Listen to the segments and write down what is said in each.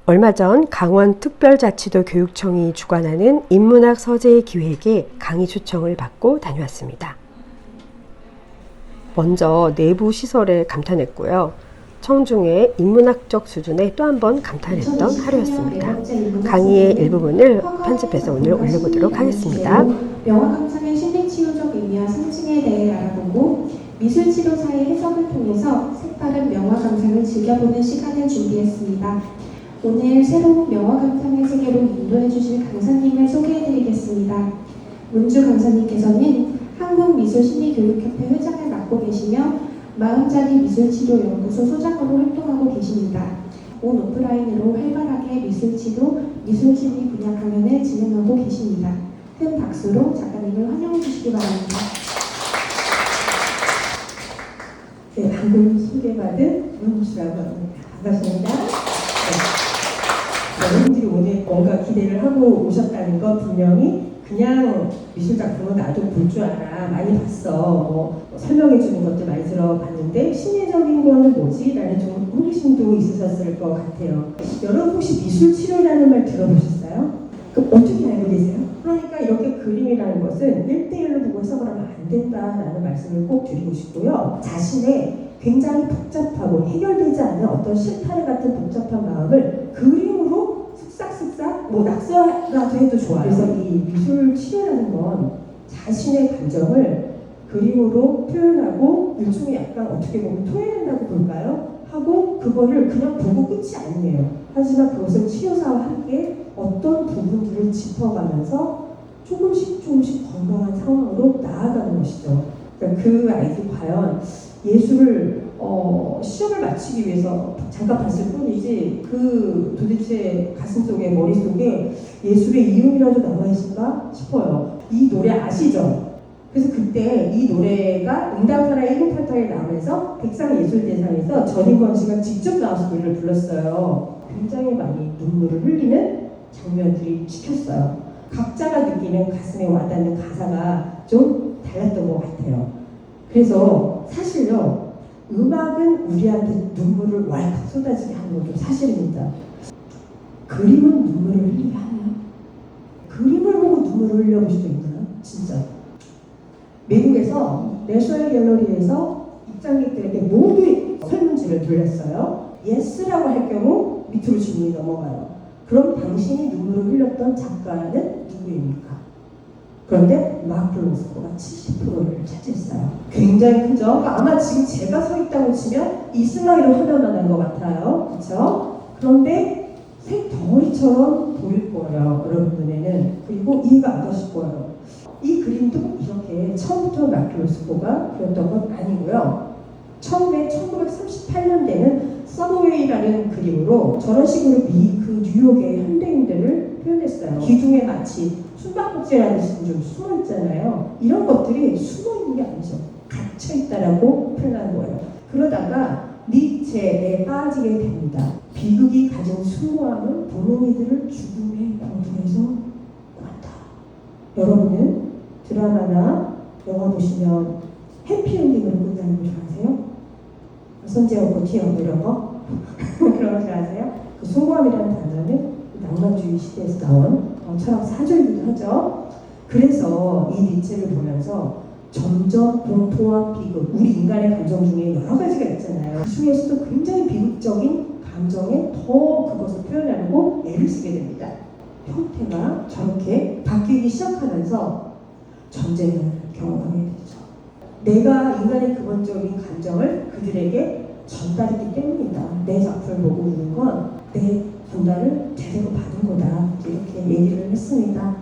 얼마 전 강원특별자치도 교육청이 주관하는 인문학 서재 기획에 강의 초청을 받고 다녀왔습니다. 먼저 내부 시설에 감탄했고요. 청중의 인문학적 수준에 또 한 번 감탄했던 하루였습니다. 강의의 일부분을 편집해서 오늘 올려보도록 하겠습니다. 명화 감상의 심리치유적 의미와 상징에 대해 알아보고 미술치료사의 해석을 통해서 색다른 명화 감상을 즐겨보는 시간을 준비했습니다. 오늘 새로운 명화 감상의 세계로 인도해 주실 강사님을 소개해드리겠습니다. 문주 강사님께서는 한국미술심리교육협회 회장을 맡고 계시며 마음자리 미술치료연구소 소장으로 활동하고 계십니다. 온 오프라인으로 활발하게 미술치료, 미술심리 분야 강연을 진행하고 계십니다. 큰 박수로 작가님을 환영해 주시기 바랍니다. 네, 방금 소개받은 문주라고 합니다. 반갑습니다. 여러분들이 오늘 뭔가 기대를 하고 오셨다는 거 분명히 그냥 미술작품은 나도 볼 줄 알아, 많이 봤어, 설명해 주는 것도 많이 들어봤는데 심리적인 거는 뭐지? 라는 좀 호기심도 있으셨을 것 같아요. 여러분 혹시 미술치료라는 말 들어보셨어요? 어떻게 알고 계세요? 그러니까 이렇게 그림이라는 것은 1대1로 보고 해석을 하면 안 된다라는 말씀을 꼭 드리고 싶고요. 자신의 굉장히 복잡하고 해결되지 않는 어떤 실타래 같은 복잡한 마음을 그림으로 쓱싹쓱싹 낙서라도 해도 좋아요. 그래서 이 미술 치료라는 건 자신의 감정을 그림으로 표현하고 일종의 약간 어떻게 보면 토해낸다고 볼까요? 하고 그거를 그냥 보고 끝이 아니에요. 하지만 그것을 치료사와 함께 어떤 부분들을 짚어가면서 조금씩 건강한 상황으로 나아가는 것이죠. 그러니까 그 아이들이 과연 예술을 시험을 마치기 위해서 잠깐 봤을 뿐이지 그 도대체 가슴속에 머릿속에 예술의 이음이라도 남아있을까 싶어요. 이 노래 아시죠? 그래서 그때 이 노래가 응답하라 1988에 나오면서 백상예술대상에서 전인권 씨가 직접 나와서 노래를 불렀어요. 굉장히 많이 눈물을 흘리는 장면들이 찍혔어요. 각자가 느끼는 가슴에 와닿는 가사가 좀 달랐던 것 같아요. 그래서 사실요, 음악은 우리한테 눈물을 왈칵 쏟아지게 하는 것도 사실입니다. 그림은 눈물을 흘리게 하나요? 그림을 보고 눈물을 흘려볼 수도 있나요? 진짜. 미국에서 내셔널 갤러리에서 입장객들에게 모두 설문지를 돌렸어요. 예스라고 할 경우 밑으로 질문이 넘어가요. 그럼 당신이 눈물을 흘렸던 작가는 누구입니까? 그런데 마크 로스코가 70%를 차지했어요. 굉장히 크죠? 그러니까 아마 지금 제가 서 있다고 치면 이 슬라이드 화면만 한 것 같아요. 그렇죠? 그런데 색 덩어리처럼 보일 거예요. 여러분 눈에는. 그리고 이해가 안 가실 거예요. 이 그림도 이렇게 처음부터 마크 로스코가 그렸던 건 아니고요. 처음에 1938년대는 서브웨이라는 그림으로 저런 식으로 그 뉴욕의 현대인들을 표현했어요. 기둥에 마치 숨바꼭질하듯이 좀 숨어있잖아요. 이런 것들이 숨어있는 게 아니죠. 갇혀있다라고 표현하는 거예요. 그러다가 니체에 빠지게 됩니다. 비극이 가진 수모함은 보는 이들을 죽음의 어둠에서 구한다. 여러분은 드라마나 영화 보시면 해피엔딩으로 끝나는 거 좋아하세요? 선제하고 티하고 이런 거? 그런 거 좋아하세요? 그 수모함이라는 단어는 낭만주의 시대에서 나온 철학 사조이기도 하죠. 그래서 이 니체를 보면서 점점 공포와 비극, 우리 인간의 감정 중에 여러 가지가 있잖아요. 그 중에서도 굉장히 비극적인 감정에 더 그것을 표현하려고 애를 쓰게 됩니다. 형태가 저렇게 바뀌기 시작하면서 전쟁을 경험하게 되죠. 내가 인간의 근본적인 감정을 그들에게 전달했기 때문이다. 내 작품을 보고 있는 건 내 전달을 제대로 받은 거다. 이렇게 얘기를 했습니다.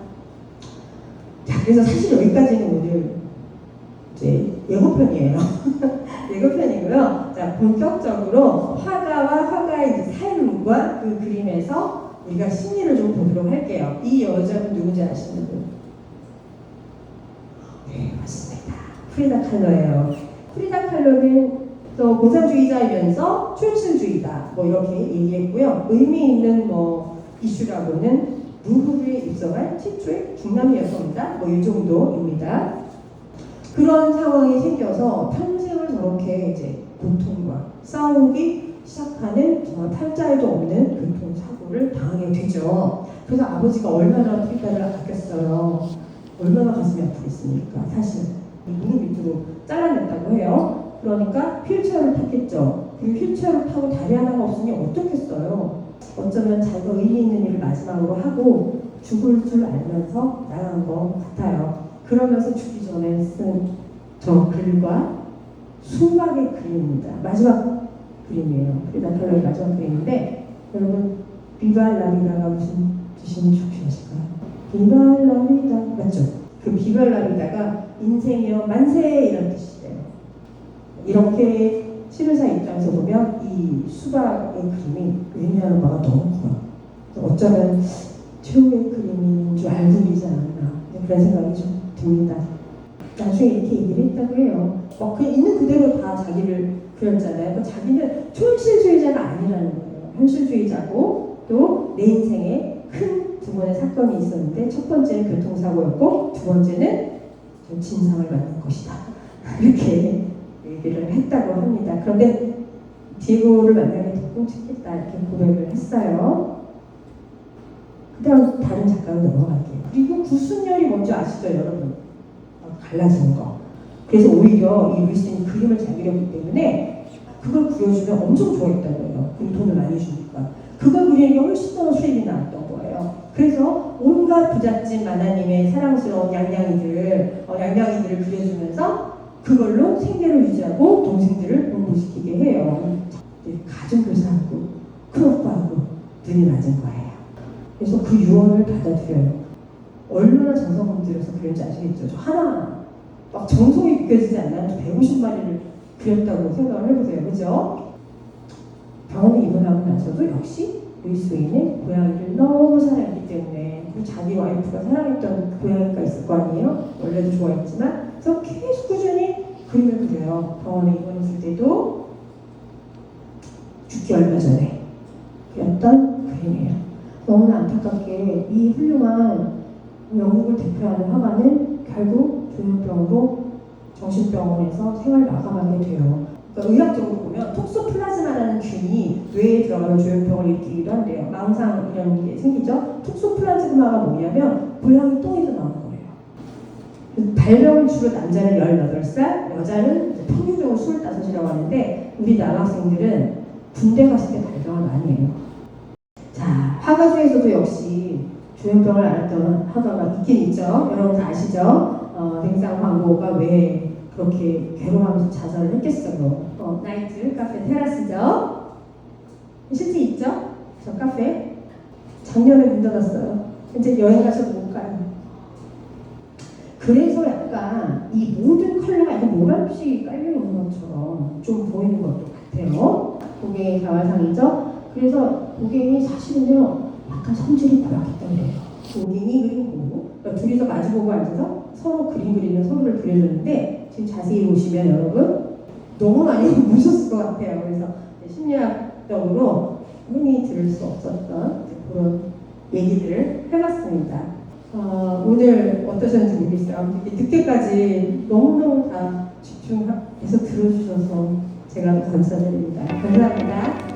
자, 그래서 사실 여기까지는 오늘 이제 예고편이에요. 예고편이고요. 자, 본격적으로 화가와 화가의 이제 삶과 그 그림에서 우리가 심리를 좀 보도록 할게요. 이 여자는 누군지 아시는 분? 네, 맞습니다. 프리다 칼러예요. 프리다 칼러는 또 공산주의자이면서 초현실주의다. 이렇게 얘기했고요. 의미 있는 이슈라고는 루브르에 입성한 최초의 중남 여성이다. 이 정도입니다. 그런 상황이 생겨서 평생을 저렇게 이제 고통과 싸우기 시작하는 정말 팔자에도 없는 교통사고 공포를 당하게 되죠. 그래서 아버지가 얼마나 필다를 아꼈어요. 얼마나 가슴이 아프겠습니까? 사실 무릎 밑으로 잘라냈다고 해요. 그러니까 휠체어를 탔겠죠. 그리고 휠체어를 타고 다리 하나가 없으니 어떻겠어요. 어쩌면 자기가 의미 있는 일을 마지막으로 하고 죽을 줄 알면서 나간 것 같아요. 그러면서 죽기 전에 쓴 저 글과 수박의 그림입니다. 마지막 그림이에요. 프리다 칼로의 마지막 그림인데 여러분 비발라비다가 무슨 뜻인지 혹시 아실까요? 비발라비다 맞죠? 그 비발라비다가 인생이여 만세 이런 뜻이에요. 이렇게 치료사 입장에서 보면 이 수박의 그림이 의미하는 바가 너무 커요. 어쩌면 최후의 그림인 줄 알고 있지 않았나 그런 생각이 좀 듭니다. 나중에 이렇게 얘기를 했다고 해요. 그냥 있는 그대로 다 자기를 그렸잖아요. 그러니까 자기는 현실주의자가 아니라는 거예요. 현실주의자고 또 내 인생에 큰 두 번의 사건이 있었는데 첫 번째는 교통사고였고 두 번째는 진상을 만난 것이다. 이렇게 얘기를 했다고 합니다. 그런데 디에고를 만나게 더 끔찍했다 이렇게 고백을 했어요. 그 다음 다른 작가로 넘어갈게요. 그리고 구순열이 뭔지 아시죠 여러분? 갈라지는 거. 그래서 오히려 이 루이스는 그림을 잘 그렸기 때문에 그걸 그려주면 엄청 좋아했다고 해요. 그리고 돈을 많이 주니까. 그걸 그리는 게 훨씬 더 수익이 나왔던 거예요. 그래서 온갖 부잣집 마나님의 사랑스러운 양양이들을 그려주면서 그걸로 생계를 유지하고 동생들을 공부시키게 해요. 가정교사하고 큰오빠하고 눈이 맞은 거예요. 그래서 그 유언을 받아들여요. 얼마나 정성을 들여서 그런지 아시겠죠? 저 하나 막 정성이 느껴지지 않나요? 150마리를 그렸다고 생각을 해보세요. 그죠? 병원에 입원하고 나서도 역시 루이스 웨인은 고양이를 너무 사랑했기 때문에 그리고 자기 와이프가 사랑했던 고양이가 있을 거 아니에요? 원래도 좋아했지만 그래서 계속 꾸준히 그림을 그려요. 병원에 입원했을 때도 죽기 얼마 전에 그렸던 그림이에요. 너무나 안타깝게 이 훌륭한 영국을 대표하는 화가는 결국 조현병으로 정신병원에서 생을 마감하게 돼요. 그러니까 의학적으로 보면 톡소플라즈마라는 균이 뇌에 들어가면 조현병을 일으키기도 한대요. 망상 이런 게 생기죠. 톡소플라즈마가 뭐냐면 고양이 똥에서 나오는 거예요. 발병은 주로 남자는 18살, 여자는 평균적으로 25이라고 하는데 우리 남학생들은 군대 갔을 때 발병을 많이 해요. 자, 화가 중에서도 역시 조현병을 앓았던 화가가 있긴 있죠. 여러분 다 아시죠? 냉상 황고가 왜 그렇게 괴로워하면서 자살을 했겠어요. 나이트 카페 테라스죠. 실제 있죠? 저 카페 작년에 문 닫았어요. 이제 여행 가셔도 못 가요. 그래서 약간 이 모든 컬러가 약간 노란빛이 깔려 있는 것처럼 좀 보이는 것도 같아요. 고갱의 가와상이죠. 그래서 고갱이 사실은요 약간 성질이 고약했다고 해요. 고갱이 그리고 그러니까 둘이서 마주보고 앉아서 서로 그림 그리면 서로를 그려줬는데 지금 자세히 보시면 여러분 너무 많이 무셨을 것 같아요. 그래서 심리학적으로 흔히 들을 수 없었던 그런 얘기들을 해봤습니다. 오늘 어떠셨는지 모르겠어요. 이렇게 늦게까지 너무너무 다 집중해서 들어주셔서 제가 감사드립니다. 감사합니다.